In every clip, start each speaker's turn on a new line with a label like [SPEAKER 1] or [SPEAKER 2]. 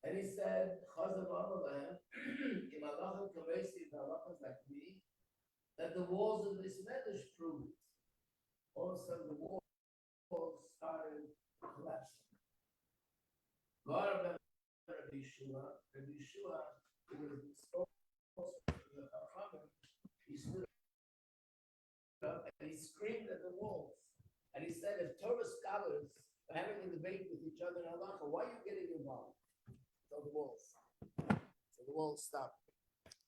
[SPEAKER 1] And he said, Chazav Amalahem, in Malachim Kamesi, Malachim like me, that the walls of this medrash prove it. All of a sudden, the walls started collapsing. Rabbi Yeshua, who was spokesman for the Chachamim, he stood up and he screamed at the walls. And he said, if Torah scholars are having a debate with each other in halacha, why are you getting involved? So the walls stopped.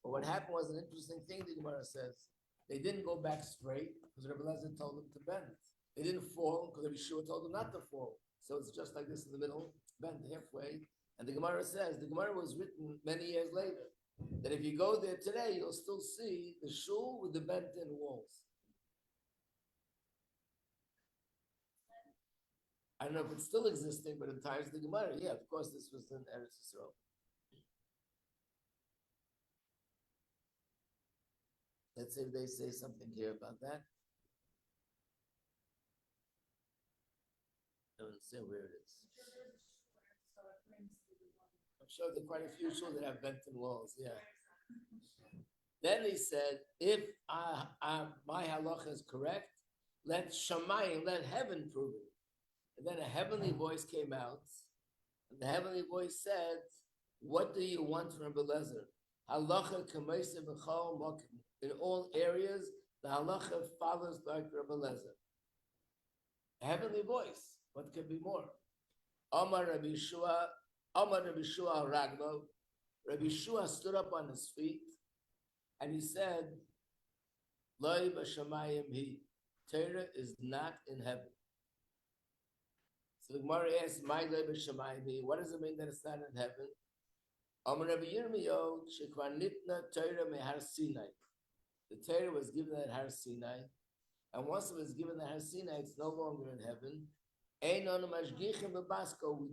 [SPEAKER 1] But what happened was an interesting thing, the Gemara says. They didn't go back straight because Rabbi Lezer told them to bend. They didn't fall because Rabbi Yeshua told them not to fall. So it's just like this in the middle, bent halfway. And the Gemara says, the Gemara was written many years later, that if you go there today, you'll still see the shul with the bent-in walls. I don't know if it's still existing, but in times of the Gemara, yeah, of course, this was in Eretz Yisrael. Let's see if they say something here about that. I don't see where it is. I'm sure there are quite a few shuls that have bent-in walls, yeah. Then he said, if my halacha is correct, let Shamayim, let heaven prove it. And then a heavenly voice came out, and the heavenly voice said, what do you want from Rabbi Lezer? Halacha k'meiseh b'chol mokim. In all areas, the halacha follows like Rabbi Lezer. A heavenly voice. What could be more? Amar Rabbi Yeshua Raglo. Rabbi Yeshua stood up on his feet, and he said, Loi b'shamayim hi. Torah is not in heaven. So the Gemara asks, "My Loi b'shamayim hi." What does it mean that it's not in heaven? Amar Rabbi Yirmiyahu shekvar nitna Torah mehar Sinai. The Torah was given at Har Sinai, and once it was given at Har Sinai, it's no longer in heaven. We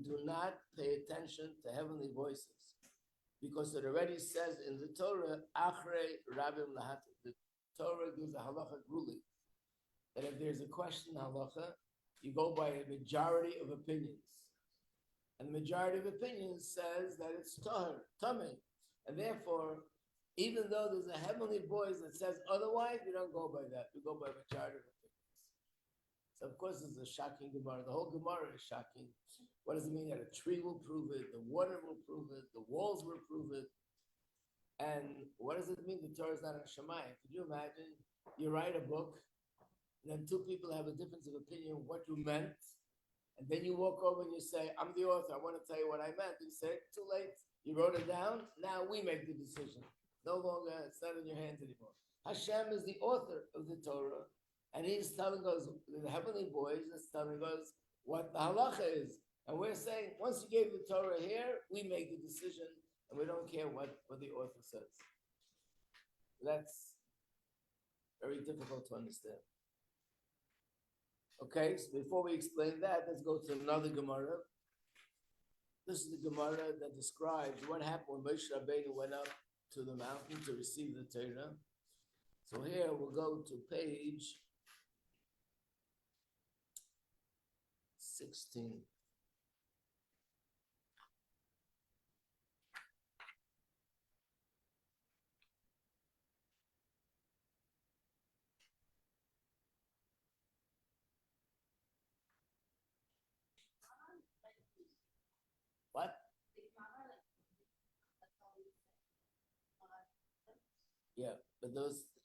[SPEAKER 1] do not pay attention to heavenly voices, because it already says in the Torah, Achrei Rabim Lahat. The Torah gives a halacha ruling that if there's a question in halacha, you go by a majority of opinions, and the majority of opinions says that it's tamei, and therefore, even though there's a heavenly voice that says otherwise, we don't go by that. We go by majority of opinions. So of course, it's a shocking Gemara. The whole Gemara is shocking. What does it mean that a tree will prove it, the water will prove it, the walls will prove it? And what does it mean the Torah is not a Shemayim? Could you imagine you write a book, and then two people have a difference of opinion of what you meant, and then you walk over and you say, I'm the author, I want to tell you what I meant. You say, too late, you wrote it down, now we make the decision. No longer, it's not in your hands anymore. Hashem is the author of the Torah, and he's telling us, the heavenly voice is telling us what the halacha is. And we're saying, once you gave the Torah here, we make the decision, and we don't care what the author says. That's very difficult to understand. Okay, so before we explain that, let's go to another Gemara. This is the Gemara that describes what happened when Moshe Rabbeinu went up to the mountain to receive the Torah. So here we'll go to page 16. What? Yeah, but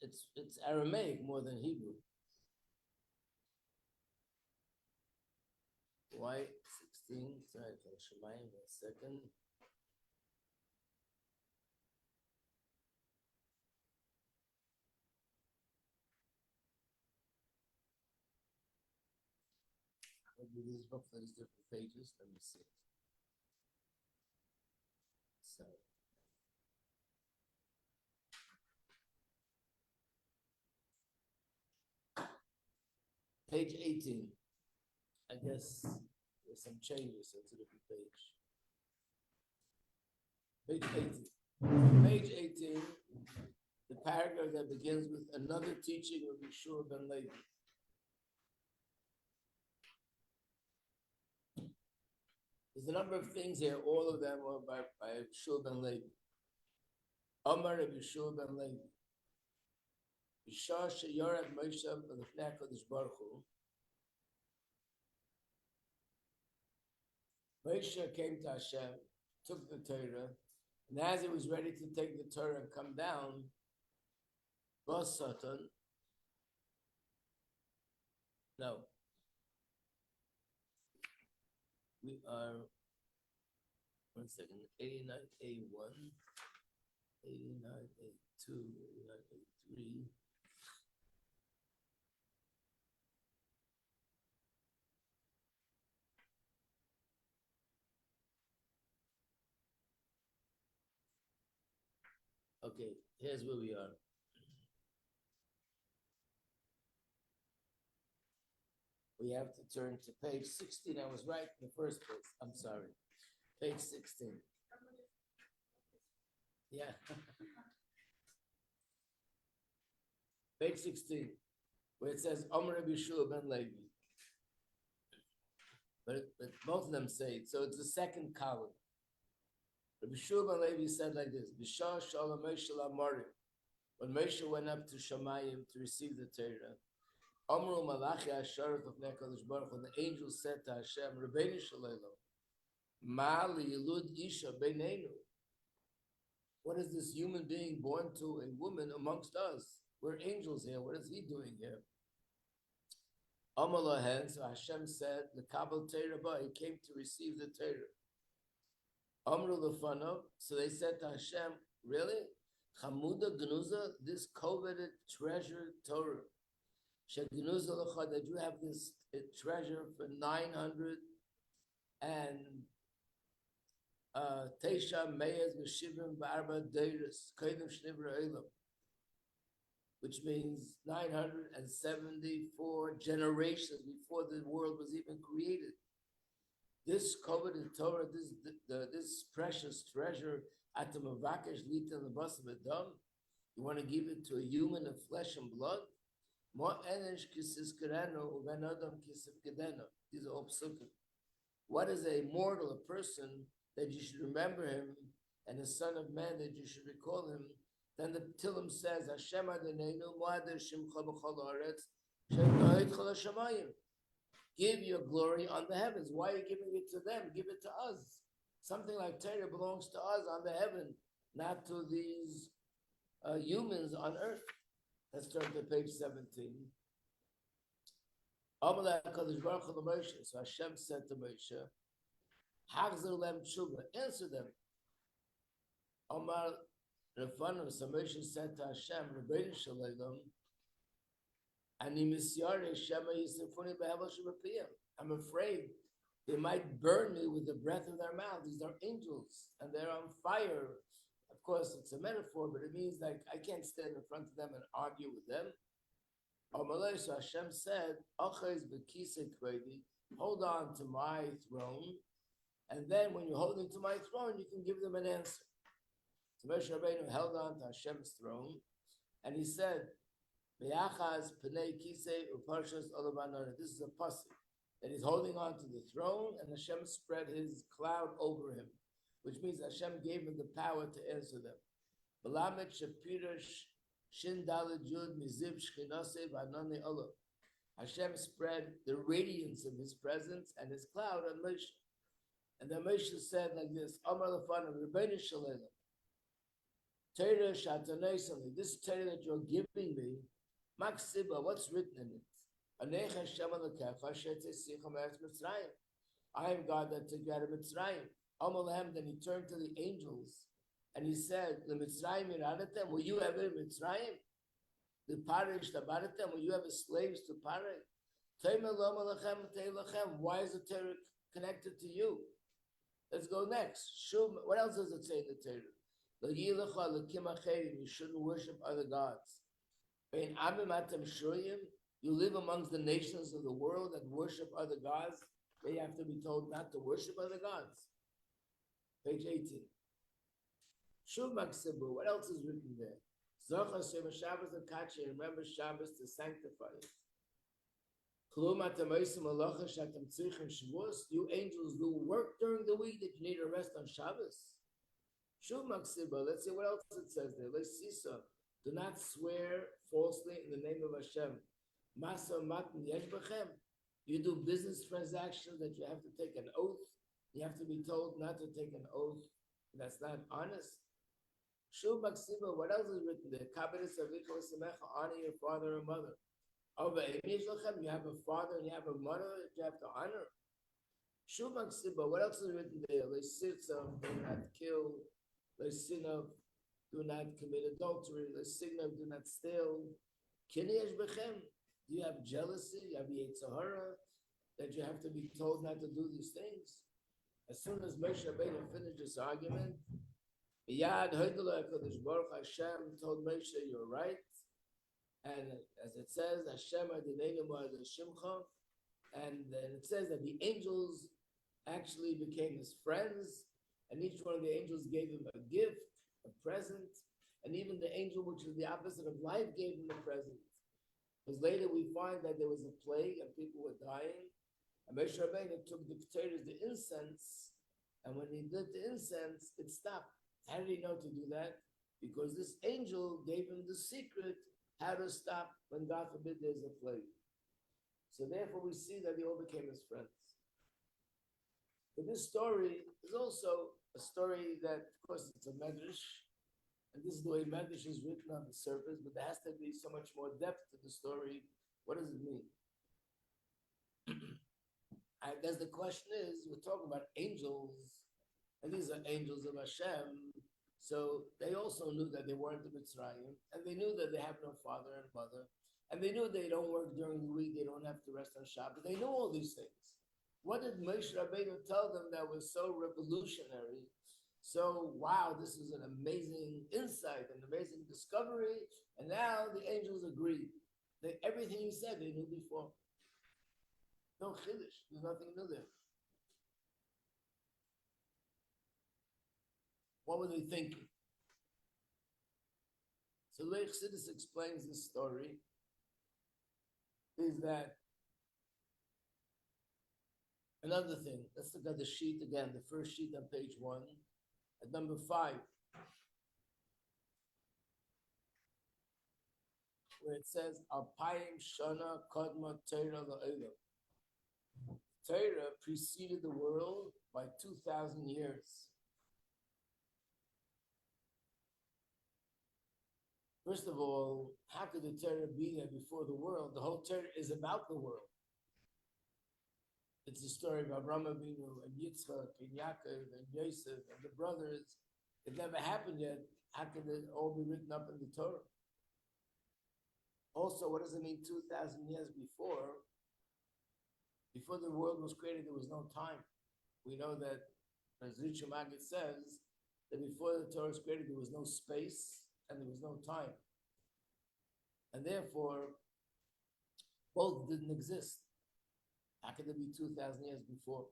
[SPEAKER 1] it's Aramaic more than Hebrew. Why 16? Sorry, for Shemayim, 1 second. Maybe this book has different pages. Let me see. So. Page 18. I guess there's some changes, so it's a different page. Page 18. Page 18, the paragraph that begins with another teaching of Yeshua ben Levi. There's a number of things here. All of them are by Shul ben Levi. Omar Rabbi Shul ben Levi. Bishar sheyored Moshe b'lefnei HaKadosh Baruch Hu. Moshe came to Hashem, took the Torah, and as he was ready to take the Torah and come down, Bas Satan, no, we are, 1 second, 89A1, 89A2, 89A3. Okay, here's where we are. We have to turn to page 16. I was right in the first place. I'm sorry. Page 16. Yeah. Page 16, where it says, Omer Rabbi Shua ben Levi. But both of them say it, so it's the second column. Rabbi Shua ben Levi said like this, B'shah shalom Moshe l'Amorim. When Moshe went up to Shamayim to receive the Torah, Amru Malachi Asharach of Nekadosh Baruch Hu, the angel said to Hashem, Rabbeinu Shalelo, Ma liyilud isha beinenu. What is this human being born to a woman amongst us? We're angels here. What is he doing here? Amar lahen, so Hashem said, the Kabbalah Torah, he came to receive the Torah. Amru lefanav, so they said to Hashem, really? Chamuda Gnuza, this coveted treasure Torah. Shegnuza lecha, that you have this treasure for 900 and Teisha Meyaz V'Shivim B'Arba Deiris Kodim Shnivra Eilam, which means 974 generations before the world was even created. This coveted Torah, this precious treasure, at the Mavakesh Lita and the Bas of Adam, you want to give it to a human of flesh and blood? Mo Enesh Kisis Kereno Uven Adam Kisif Kedeno. These are all psukim. What is a mortal, a person, that you should remember him, and the Son of Man that you should recall him? Then the Tillim says, Hashem Adonenu Moader Shimcha B'chol Haaretz She'noit Chol HaShamayim. Give your glory on the heavens. Why are you giving it to them? Give it to us. Something like Torah belongs to us on the heaven, not to these humans on earth. Let's turn to page 17. So Hashem said to Moshe, answer them. Omar Rafanu, so Moshe said to Hashem, Rabbeinu Shalom, I'm afraid they might burn me with the breath of their mouth. These are angels, and they're on fire. Of course, it's a metaphor, but it means like I can't stand in front of them and argue with them. So Hashem said, hold on to my throne, and then when you're holding to my throne, you can give them an answer. So Moshe Rabbeinu held on to Hashem's throne, and he said, this is a pasuk that he's holding on to the throne, and Hashem spread his cloud over him, which means Hashem gave him the power to answer them. Hashem spread the radiance of his presence and his cloud on Moshe. And then Moshe said like this, Amar Lefanav, Rabbeinu Shalom, Torah Shatanei, this Torah that you're giving me, Maksiba, what's written in it? I am God that took you out of Mitzrayim. Then he turned to the angels and he said, the Mitzrayim iradatem, were you ever in Mitzrayim? The Parish Tabaratem, were you ever slaves to Parish? Why is the Torah connected to you? Let's go next. What else does it say in the Torah? You shouldn't worship other gods. You live amongst the nations of the world and worship other gods. They have to be told not to worship other gods. Page 18. What else is written there? Remember Shabbos to sanctify it. You angels do work during the week that you need a rest on Shabbos. Let's see what else it says there. Let's see so. Do not swear falsely in the name of Hashem. You do business transactions that you have to take an oath. You have to be told not to take an oath. That's not honest. What else is written there? Honor your father and mother. You have a father and you have a mother that you have to honor. What else is written there? Do not kill. Do not commit adultery. Do not steal. Do you have jealousy? You have Yetzirah that you have to be told not to do these things? As soon as Moshe Rabbeinu finished this argument, Iyar Hashem told Moshe, "You're right." And as it says, Hashem Shimcha, and then it says that the angels actually became his friends, and each one of the angels gave him a gift, a present, and even the angel which is the opposite of life gave him a present. Because later we find that there was a plague and people were dying, and Moshe Rabbeinu took the potatoes, the incense, and when he lit the incense, it stopped. How did he know to do that? Because this angel gave him the secret how to stop when, God forbid, there's a plague. So therefore we see that they all became his friends. But this story is also a story that, of course, it's a medrash, and this is the way medrash is written on the surface, but there has to be so much more depth to the story. What does it mean? I guess the question is, we're talking about angels, and these are angels of Hashem, so they also knew that they weren't the Mitzrayim, and they knew that they have no father and mother, and they knew they don't work during the week, they don't have to rest on Shabbat. They knew all these things. What did Moshe Rabbeinu tell them that was so revolutionary? So, wow, this is an amazing insight, an amazing discovery, and now the angels agreed. Everything he said, they knew before. No chiddush, there's nothing new there. What were they thinking? So the way Chassidus explains this story is that another thing, let's look at the sheet again, the first sheet on page 1, at number 5, where it says, Alpayim Shana Kodma Torah La'olam. Torah preceded the world by 2,000 years. First of all, how could the Torah be there before the world? The whole Torah is about the world. It's the story of Avraham Avinu and Yitzchak and Yaakov and Yosef and the brothers. It never happened yet. How could it all be written up in the Torah? Also, what does it mean 2,000 years before? Before the world was created, there was no time. We know that, as Richard Maggid says, that before the Torah was created, there was no space and there was no time. And therefore, both didn't exist. How could it be 2,000 years before?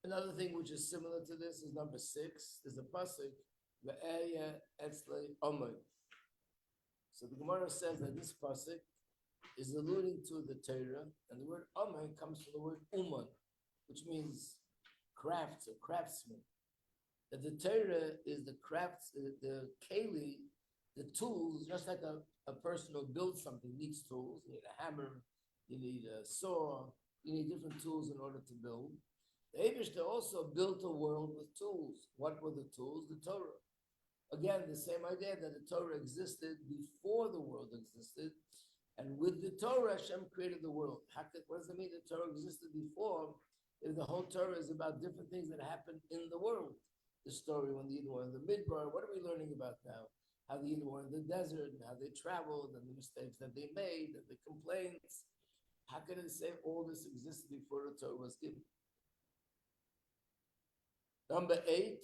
[SPEAKER 1] Another thing which is similar to this is number 6. There's a pasuk, Ve'eya etzlei omod. So the Gemara says that this pasuk is alluding to the Torah, and the word omod comes from the word uman, which means crafts or craftsman. That the Torah is the crafts, the keli, the tools, just like a person who builds something needs tools. You need a hammer, you need a saw, you need different tools in order to build. The Eibishter also built a world with tools. What were the tools? The Torah. Again, the same idea that the Torah existed before the world existed, and with the Torah, Hashem created the world. What does it mean that Torah existed before if the whole Torah is about different things that happened in the world? The story when the Iyar were in the Midbar, what are we learning about now? How the Iyar were in the desert, and how they traveled, and the mistakes that they made, and the complaints. How can it say all this existed before the Torah was given? Number 8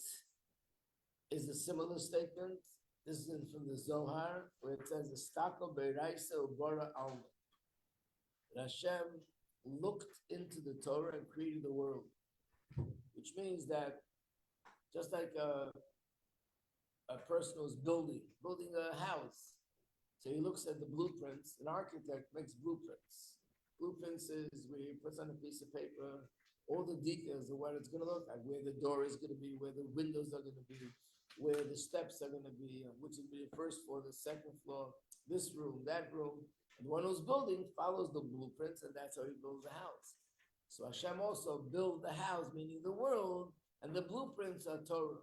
[SPEAKER 1] is a similar statement. This is from the Zohar, where it says, "Estako beiraisa ubara alma." Hashem looked into the Torah and created the world, which means that just like a person who's building a house. So he looks at the blueprints. An architect makes blueprints. Blueprints is where he puts on a piece of paper all the details of what it's going to look like, where the door is going to be, where the windows are going to be, where the steps are going to be, which will be the first floor, the second floor, this room, that room. And the one who's building follows the blueprints, and that's how he builds the house. So Hashem also built the house, meaning the world, and the blueprints are Torah.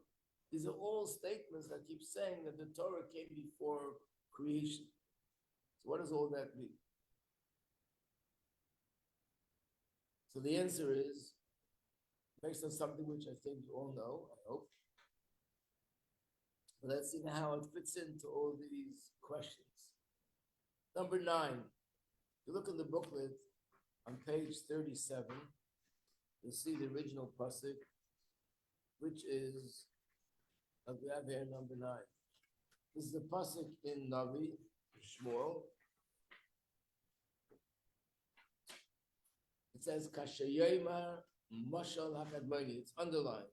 [SPEAKER 1] These are all statements that keep saying that the Torah came before creation. So what does all that mean? So the answer is, based on something which I think you all know, I hope. But let's see how it fits into all these questions. Number 9, if you look in the booklet on page 37, you'll see the original pasuk, which is, we have here number 9. This is the pasuk in Navi, Shmuel. It says, Kashayema Mashal HaKadmoni. It's underlined.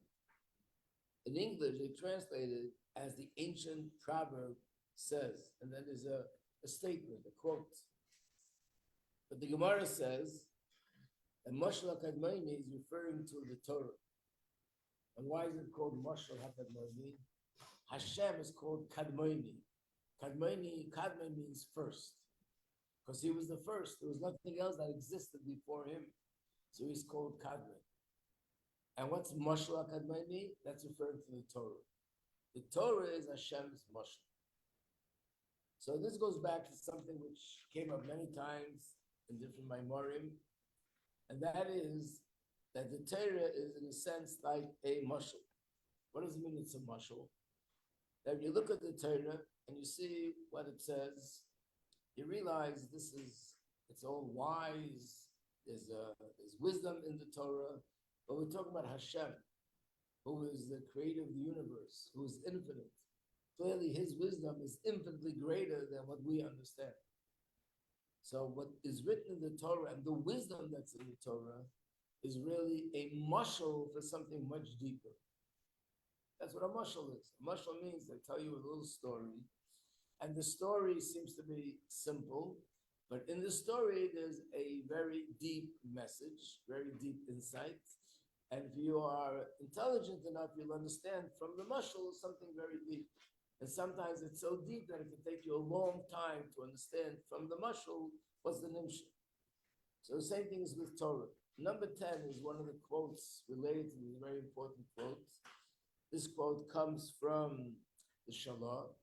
[SPEAKER 1] In English, they translate it as the ancient proverb says. And then there's a statement, a quote. But the Gemara says that Mashal HaKadmoni is referring to the Torah. And why is it called Mashal HaKadmoni? Hashem is called Kadmoni. Kadmon means first. Because he was the first. There was nothing else that existed before him. So he's called Kadmon. And what's Mashal HaKadmoni? That's referring to the Torah. The Torah is Hashem's Mashal. So this goes back to something which came up many times in different Maimorim. And that is that the Torah is in a sense like a Mashal. What does it mean it's a Mashal? That you look at the Torah and you see what it says, you realize it's all wise, there's wisdom in the Torah, but we're talking about Hashem, who is the creator of the universe, who is infinite. Clearly his wisdom is infinitely greater than what we understand. So what is written in the Torah and the wisdom that's in the Torah is really a mashal for something much deeper. That's what a mashal is. A mashal means they tell you a little story, and the story seems to be simple, but in the story there's a very deep message, very deep insight. And if you are intelligent enough, you'll understand from the mashal something very deep. And sometimes it's so deep that it can take you a long time to understand from the mashal what's the nimshah. So the same thing is with Torah. Number 10 is one of the quotes related to these very important quotes. This quote comes from the Shavuot,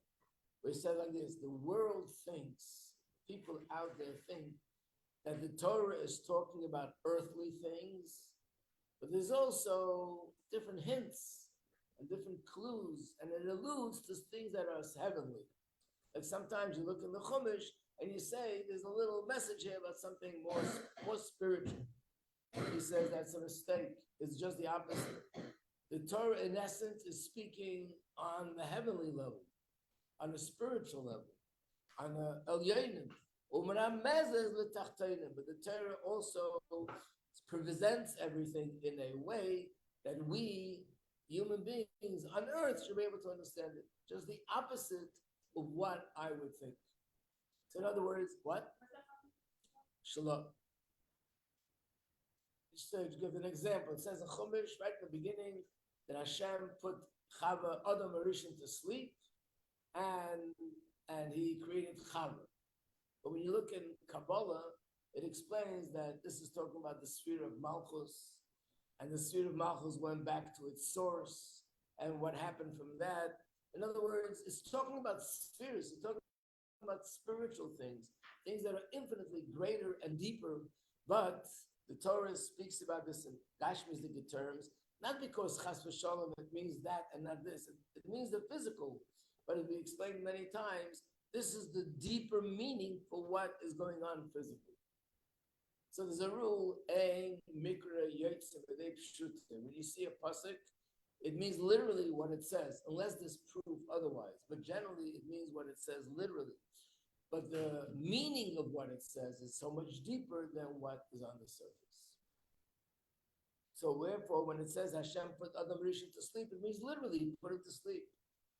[SPEAKER 1] where he said like this: the world thinks, people out there think, that the Torah is talking about earthly things, but there's also different hints and different clues, and it alludes to things that are heavenly. Like sometimes you look in the Chumash and you say there's a little message here about something more spiritual. He says that's a mistake. It's just the opposite. The Torah, in essence, is speaking on the heavenly level, on a spiritual level, on a elyonim. But the Torah also presents everything in a way that we, human beings on earth, should be able to understand it. Just the opposite of what I would think. So in other words, what? Shalom. Just to give an example, it says in Chumash, right at the beginning, that Hashem put Chava, Adam Rishon to sleep, and he created Chava. But when you look in Kabbalah, it explains that this is talking about the sphere of Malchus, and the sphere of Malchus went back to its source, and what happened from that. In other words, it's talking about spheres, it's talking about spiritual things that are infinitely greater and deeper, but the Torah speaks about this in Gashmistic terms, not because chas v'shalom it means that and not this. It means the physical, but as we explained many times, this is the deeper meaning for what is going on physically. So there's a rule, ein mikra yotzeh b'dei pshutim. When you see a pasuk, it means literally what it says, unless there's proof otherwise. But generally, it means what it says literally. But the meaning of what it says is so much deeper than what is on the surface. So wherefore, when it says Hashem put Adam Rishon to sleep, it means literally he put him to sleep.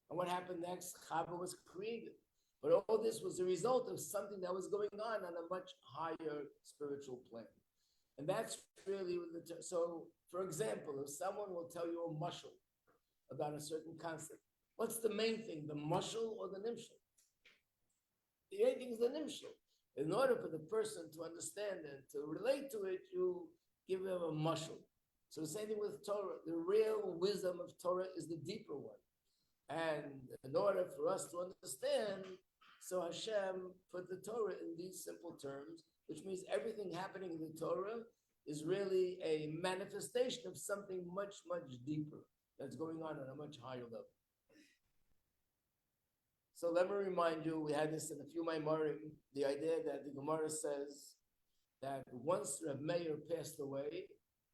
[SPEAKER 1] And what happened next? Chava was created. But all this was a result of something that was going on a much higher spiritual plane. And that's really what so, for example, if someone will tell you a mushal about a certain concept, what's the main thing, the mushal or the nimshal? The main thing is the nimshal. In order for the person to understand and to relate to it, you give them a mushal. So the same thing with Torah. The real wisdom of Torah is the deeper one. And in order for us to understand, so Hashem put the Torah in these simple terms, which means everything happening in the Torah is really a manifestation of something much, much deeper that's going on a much higher level. So let me remind you, we had this in a few Maimarim, the idea that the Gemara says that once Rabbi Meir passed away,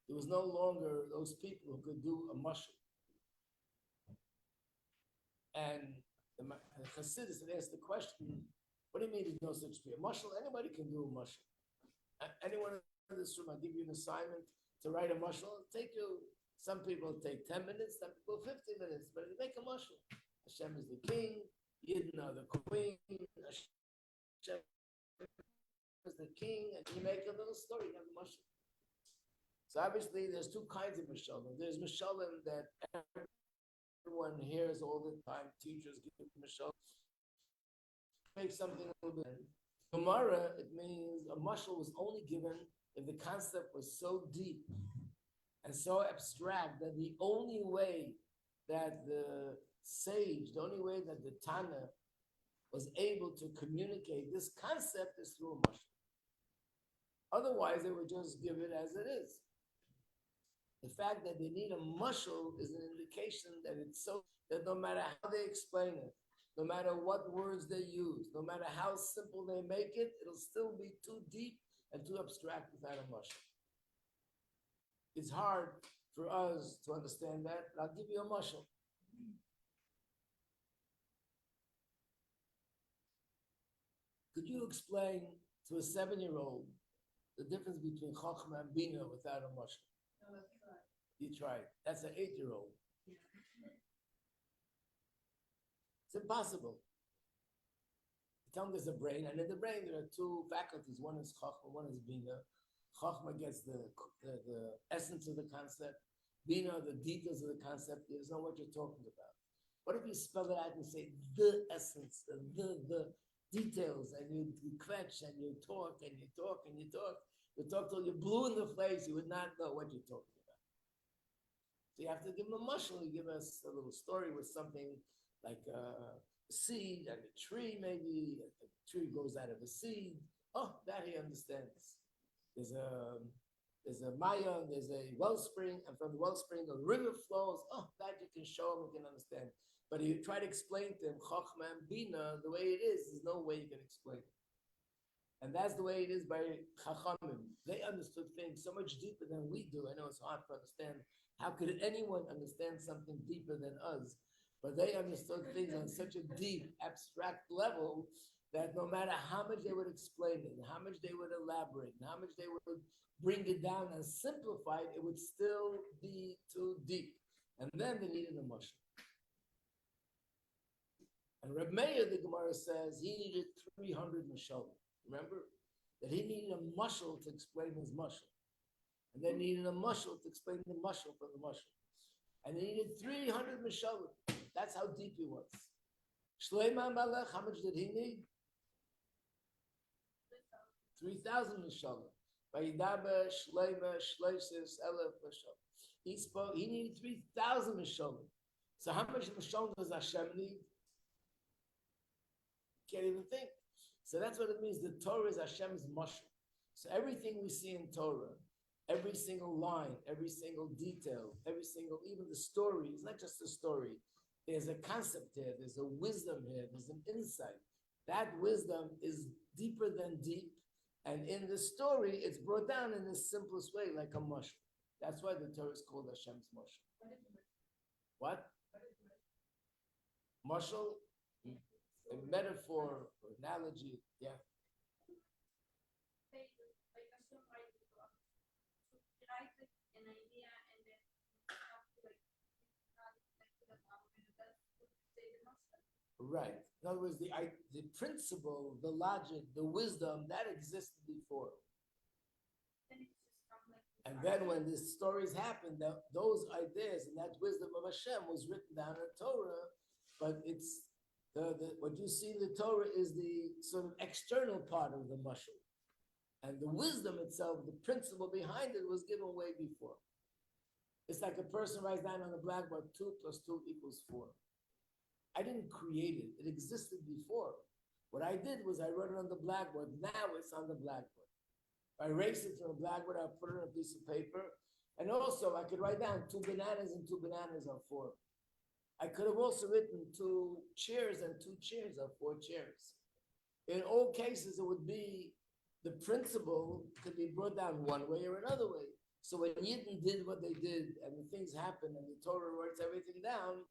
[SPEAKER 1] there was no longer those people who could do a mashal. And the Chassidus had asked the question, what do you mean there's no such thing? A mashal, anybody can do a mashal. Anyone in this room, I'll give you an assignment to write a mashal. It'll take you, some people take 10 minutes, some people 50 minutes, but you make a mashal. Hashem is the king, Yidden are the queen, Hashem is the king, and you make a little story, you have a mashal. So obviously there's two kinds of mashalim. There's mashalim that everyone hears all the time, teachers give mashalim. Make something a little bit. Gemara, it means a mashal was only given if the concept was so deep and so abstract that the only way that the sage, the only way that the Tana was able to communicate this concept is through a mashal. Otherwise, they would just give it as it is. The fact that they need a mashal is an indication that it's so that no matter how they explain it, no matter what words they use, no matter how simple they make it, it'll still be too deep and too abstract without a mashal. It's hard for us to understand that, but I'll give you a mashal. Could you explain to a 7-year-old the difference between Chochmah and Bina without a mashal?
[SPEAKER 2] No, let's try.
[SPEAKER 1] You tried. That's an 8-year-old. It's impossible. You tell them there's a brain, and in the brain there are two faculties. One is Chochmah, one is Bina. Chochmah gets the essence of the concept. Bina, the details of the concept. There's know what you're talking about. What if you spell it out and say the essence, the details, and you kvetch, and you talk, and you talk, and you talk. You talk till you're blue in the face, you would not know what you're talking about. So you have to give them a mashal. You give us a little story with something like a seed and a tree, maybe. A tree grows out of a seed. Oh, that he understands. There's a Maya, there's a wellspring, and from the wellspring a river flows. Oh, that you can show him, you can understand. But you try to explain to him Chochmah and Bina the way it is, there's no way you can explain it. And that's the way it is by Chachamim. They understood things so much deeper than we do. I know it's hard to understand. How could anyone understand something deeper than us? But they understood things on such a deep, abstract level that no matter how much they would explain it, and how much they would elaborate, and how much they would bring it down and simplify it, it would still be too deep. And then they needed a mashal. And Rabbi Meir, the Gemara says, he needed 300 mashalim. Remember? That he needed a mashal to explain his mashal. And then needed a mashal to explain the mashal from the mashal. And he needed 300 mashalim. That's how deep he was. Shlomo Melech, how much did he need? 3,000 mashalim. Vayidaber Shlomo Shloises Elef mashalim. He needed 3,000 mashalim. So how much mashalim does Hashem need? Can't even think. So that's what it means. The Torah is Hashem's mashal. So everything we see in Torah, every single line, every single detail, even the story, it's not just a story. There's a concept here, there's a wisdom here, there's an insight. That wisdom is deeper than deep. And in the story, it's brought down in the simplest way, like a mashal. That's why the Torah is called Hashem's mashal. What? Mashal? A metaphor or analogy, yeah. Right. In other words, the principle, the logic, the wisdom that existed before. And then when these stories happened, those ideas and that wisdom of Hashem was written down in Torah, but it's what you see in the Torah is the sort of external part of the mashal. And the wisdom itself, the principle behind it, was given way before. It's like a person writes down on the blackboard, 2 + 2 = 4. I didn't create it. It existed before. What I did was I wrote it on the blackboard. Now it's on the blackboard. If I erase it from the blackboard, I'll put it on a piece of paper. And also, I could write down 2 bananas and 2 bananas are 4. I could have also written 2 chairs and 2 chairs are 4 chairs. In all cases, it would be the principle could be brought down one way or another way. So when Yidden did what they did and the things happened and the Torah writes everything down,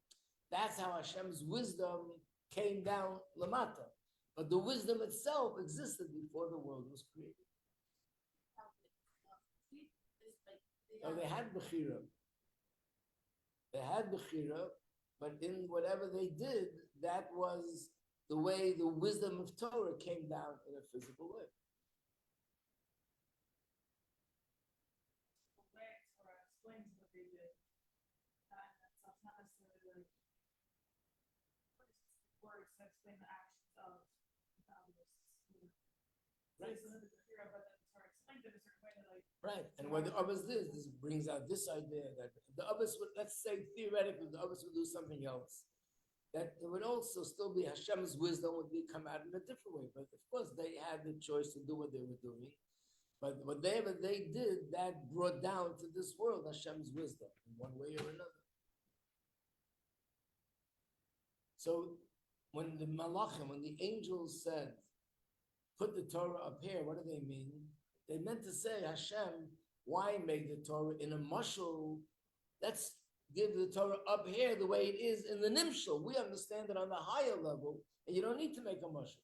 [SPEAKER 1] that's how Hashem's wisdom came down lamata. But the wisdom itself existed before the world was created. No, they had Bechira. They had Bechira, but in whatever they did, that was the way the wisdom of Torah came down in a physical way.
[SPEAKER 2] Explains what they did. That's not necessarily like words that explain the actions of the others. Right. So but then Torah explains it a certain way that like.
[SPEAKER 1] Right, and what the others did, this brings out this idea that the others would, let's say theoretically, the others would do something else. That it would also still be Hashem's wisdom would be come out in a different way. But of course, they had the choice to do what they were doing. But whatever they did, that brought down to this world Hashem's wisdom in one way or another. So when the Malachim, when the angels said, put the Torah up here, what do they mean? They meant to say, Hashem, why make the Torah in a mashal? Let's give the Torah up here the way it is in the nimshal. We understand it on the higher level, and you don't need to make a mashal.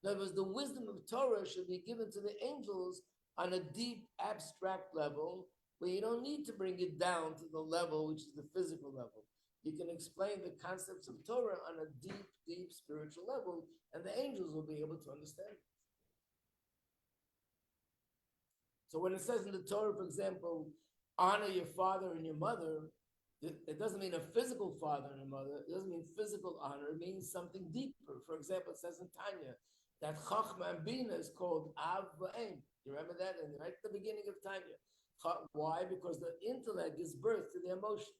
[SPEAKER 1] In other words, the wisdom of Torah should be given to the angels on a deep, abstract level, where you don't need to bring it down to the level which is the physical level. You can explain the concepts of Torah on a deep, deep spiritual level, and the angels will be able to understand it. So when it says in the Torah, for example, honor your father and your mother, it doesn't mean a physical father and a mother. It doesn't mean physical honor. It means something deeper. For example, it says in Tanya, that Chachma and Bina is called Av V'Ein. You remember that? And right at the beginning of Tanya. Why? Because the intellect gives birth to the emotion.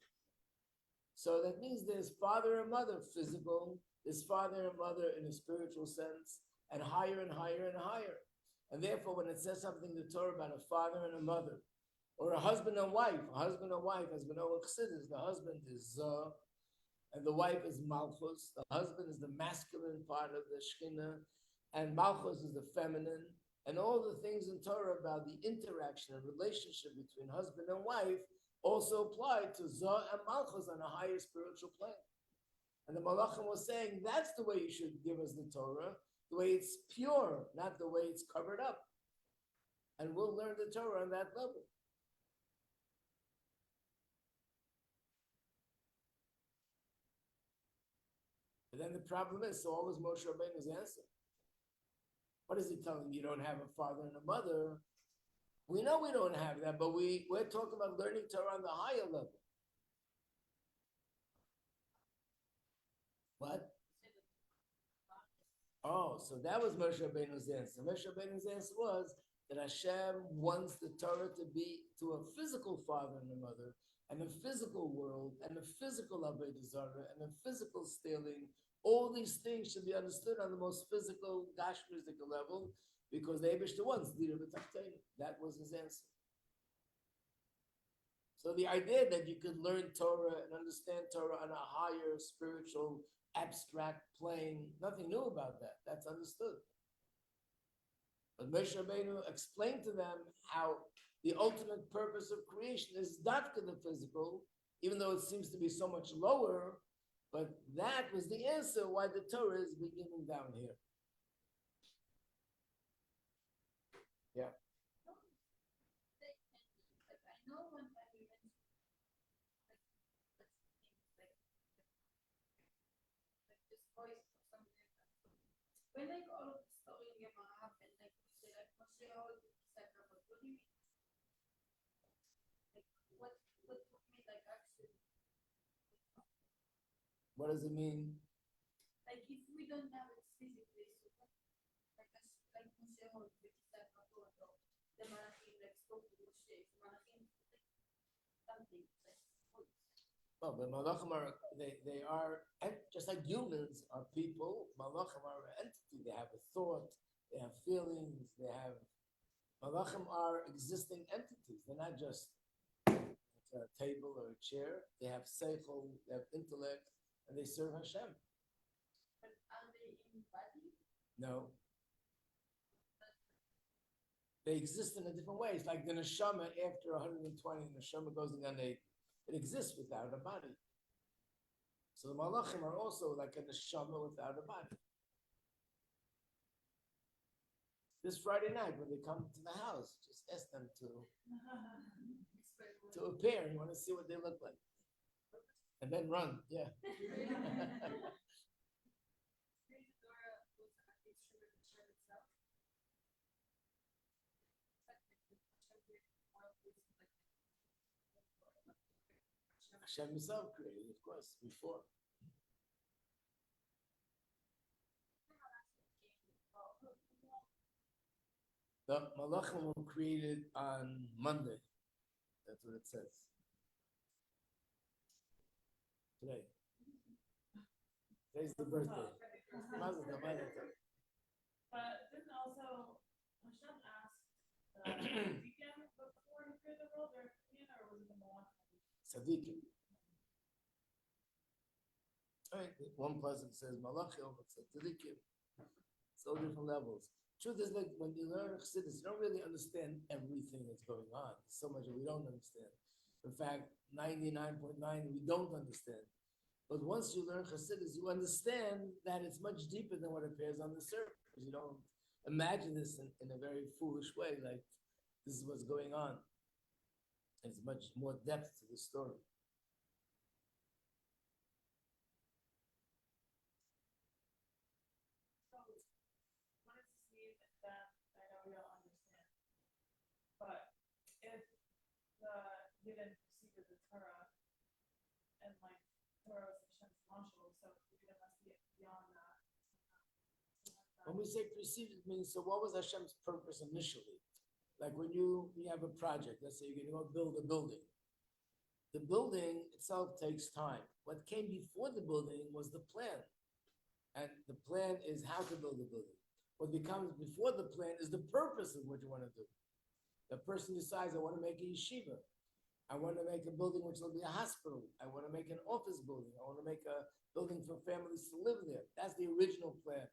[SPEAKER 1] So that means there's father and mother physical, there's father and mother in a spiritual sense, and higher and higher and higher. And therefore, when it says something in the Torah about a father and a mother, or a husband and wife, as we know in Chassidus, the husband is Zah, and the wife is Malchus. The husband is the masculine part of the Shekhinah, and Malchus is the feminine, and all the things in Torah about the interaction and relationship between husband and wife also apply to Zah and Malchus on a higher spiritual plane. And the Malachim was saying, that's the way you should give us the Torah, the way it's pure, not the way it's covered up. And we'll learn the Torah on that level. And then the problem is, so what was Moshe Rabbeinu's answer? What is he telling you? You don't have a father and a mother. We know we don't have that, but we're talking about learning Torah on the higher level. What? Oh, so that was Moshe Rabbeinu's answer. Moshe Rabbeinu's answer was that Hashem wants the Torah to be to a physical father and a mother, and a physical world, and a physical Avodah Zarah, and a physical stealing. All these things should be understood on the most physical, gashmistical level, because the Eibishter wants Dira B'Tachtenu. That was his answer. So the idea that you could learn Torah and understand Torah on a higher spiritual, abstract plane, nothing new about that. That's understood. But Moshe Rabbeinu explained to them how the ultimate purpose of creation is not the physical, even though it seems to be so much lower, but that was the answer why the Torah is beginning down here. Yeah.
[SPEAKER 3] voice or something like that. When like all of the story in Gemara happened, like we say like Moshe hold the Sefer, but what do you mean? Like what mean like actually?
[SPEAKER 1] What does it mean?
[SPEAKER 3] Like if we don't have it physically, so what, like Moshe hold the Sefer, or the Malachim like spoke to Moshe, so Malachim like something like voice.
[SPEAKER 1] Well, the malachim are they are just like humans are people. Malachim are an entity. They have a thought. They have feelings. They have malachim are existing entities. They're not just a table or a chair. They have seichel. They have intellect, and they serve Hashem.
[SPEAKER 3] But are they in body?
[SPEAKER 1] No, they exist in a different way. It's like the neshama after 120, the neshama goes in and it exists without a body. So the malachim are also like a neshama without a body. This Friday night when they come to the house, just ask them to appear. You want to see what they look like. And then run, yeah. Hashem himself created, of course, before. The malachim were created on Monday. That's what it says. Today. Today's the birthday. Mazel tov, mazel tov.
[SPEAKER 2] But didn't also Hashem ask Tzaddikim before he created the world, or was it the Malachim?
[SPEAKER 1] Tzaddikim. Right. One person says malachim, one says tzaddikim. It's all different levels. Truth is, like when you learn Chassidus, you don't really understand everything that's going on. There's so much that we don't understand. In fact, 99.9 we don't understand. But once you learn Chassidus, you understand that it's much deeper than what appears on the surface. You don't imagine this in a very foolish way, like this is what's going on. There's much more depth to the story.
[SPEAKER 2] So, what does this mean that I know we don't understand? But if we didn't receive the Torah, and like Torah is Hashem's mashal, so we must be beyond that.
[SPEAKER 1] When we say perceive, it means, so what was Hashem's purpose initially? Like when you have a project, let's say you're going to go build a building. The building itself takes time. What came before the building was the plan. And the plan is how to build a building. What becomes before the plan is the purpose of what you want to do. The person decides, I want to make a yeshiva. I want to make a building which will be a hospital. I want to make an office building. I want to make a building for families to live there. That's the original plan.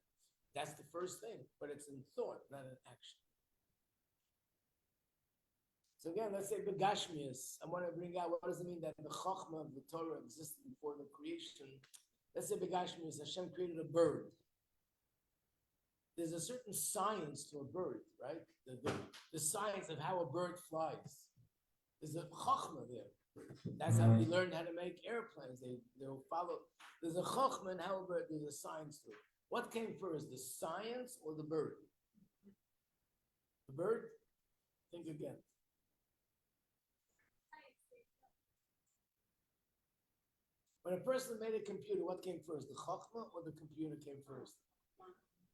[SPEAKER 1] That's the first thing, but it's in thought, not in action. So again, let's say Begashmius. I want to bring out, what does it mean that the Chochmah of the Torah existed before the creation? Let's say Begashmius, Hashem created a bird. There's a certain science to a bird, right? The science of how a bird flies. There's a Chochmah there. That's how we learned how to make airplanes. They'll follow. There's a Chochmah in how a bird, there's a science to it. What came first, the science or the bird? The bird? Think again. When a person made a computer, what came first, the Chochmah or the computer came first?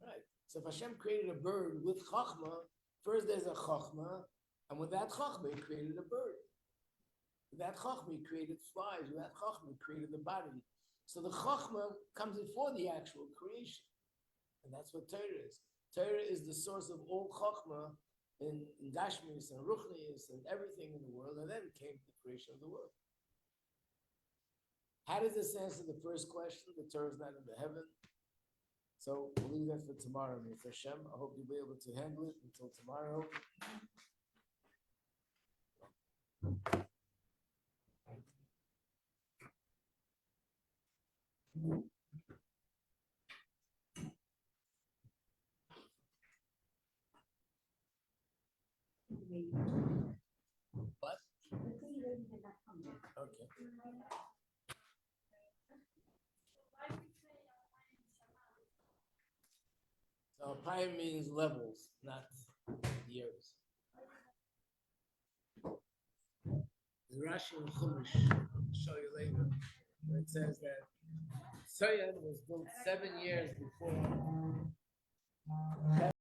[SPEAKER 1] Right. So if Hashem created a bird with Chochmah, first there's a Chochmah, and with that Chochmah, he created a bird. With that Chochmah, he created flies. With that Chochmah, he created the body. So the Chochmah comes before the actual creation. And that's what Torah is. Torah is the source of all Chochmah in Gashmius and Ruchnius and everything in the world, and then came the creation of the world. How does this answer the first question? The Torah is not in the heaven. So we'll leave that for tomorrow, Mr. Hashem. I hope you'll be able to handle it until tomorrow. What? Okay. Alpine means levels, not years. The Rashi and Chumash, I'll show you later, where it says that Tzayin was built 7 years before